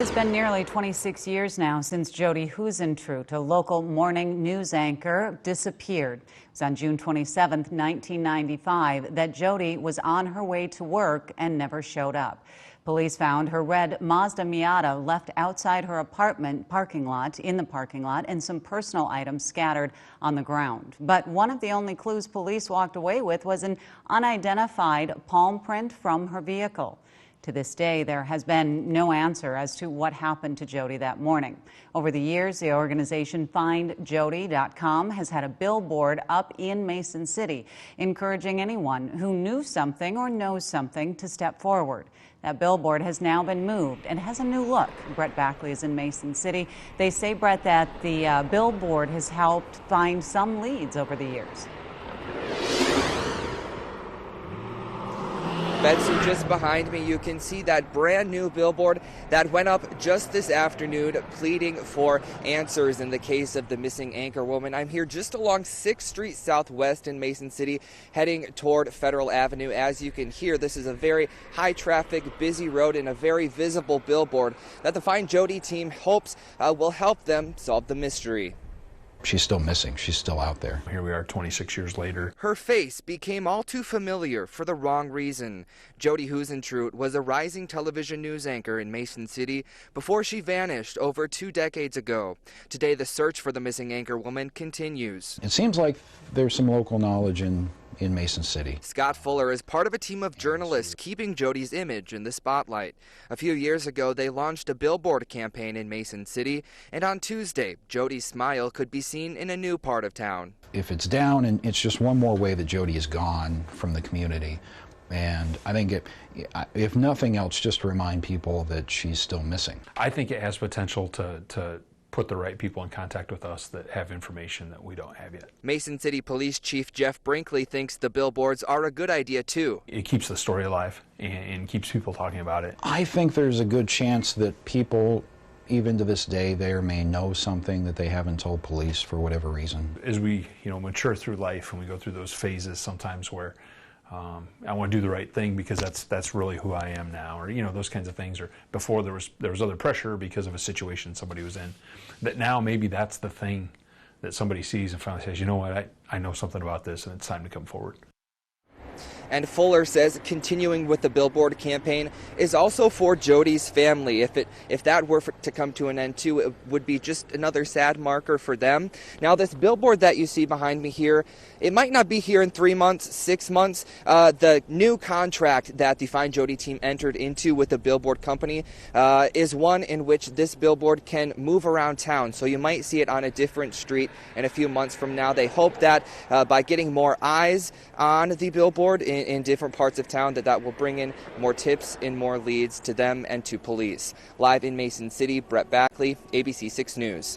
It's been nearly 26 years now since Jodi Huisentruit, a local morning news anchor, disappeared. It was on June 27, 1995, that Jodi was on her way to work and never showed up. Police found her red Mazda Miata left outside her apartment in the parking lot, and some personal items scattered on the ground. But one of the only clues police walked away with was an unidentified palm print from her vehicle. To this day, there has been no answer as to what happened to Jodi that morning. Over the years, the organization FindJodi.com has had a billboard up in Mason City, encouraging anyone who knew something or knows something to step forward. That billboard has now been moved and has a new look. Brett Backley is in Mason City. They say, Brett, that the billboard has helped find some leads over the years. Betsy, just behind me, you can see that brand new billboard that went up just this afternoon, pleading for answers in the case of the missing anchor woman. I'm here just along 6th Street Southwest in Mason City, heading toward Federal Avenue. As you can hear, this is a very high traffic, busy road and a very visible billboard that the FindJodi team hopes will help them solve the mystery. She's still missing. She's still out there. Here we are 26 years later. Her face became all too familiar for the wrong reason. Jodi Huisentruit was a rising television news anchor in Mason City before she vanished over 2 decades ago. Today, the search for the missing anchor woman continues. It seems like there's some local knowledge in Mason City. Scott Fuller is part of a team of journalists keeping Jodi's image in the spotlight. A few years ago, they launched a billboard campaign in Mason City, and on Tuesday, Jodi's smile could be seen in a new part of town. If it's down, and it's just one more way that Jodi is gone from the community. And I think if nothing else, just to remind people that she's still missing. I think it has potential to put the right people in contact with us that have information that we don't have yet. Mason City Police Chief Jeff Brinkley thinks the billboards are a good idea too. It keeps the story alive and keeps people talking about it. I think there's a good chance that people, even to this day, there may know something that they haven't told police for whatever reason. As we mature through life and we go through those phases sometimes where I want to do the right thing because that's really who I am now, or those kinds of things. Or before there was other pressure because of a situation somebody was in. That now maybe that's the thing that somebody sees and finally says, you know what, I know something about this and it's time to come forward. And Fuller says continuing with the billboard campaign is also for Jodi's family. If that were to come to an end too, it would be just another sad marker for them. Now, this billboard that you see behind me here, it might not be here in 3 months, 6 months. The new contract that the FindJodi team entered into with the billboard company is one in which this billboard can move around town. So you might see it on a different street in a few months from now. They hope that by getting more eyes on the billboard in different parts of town, that will bring in more tips and more leads to them and to police. Live in Mason City, Brett Backley, ABC 6 News.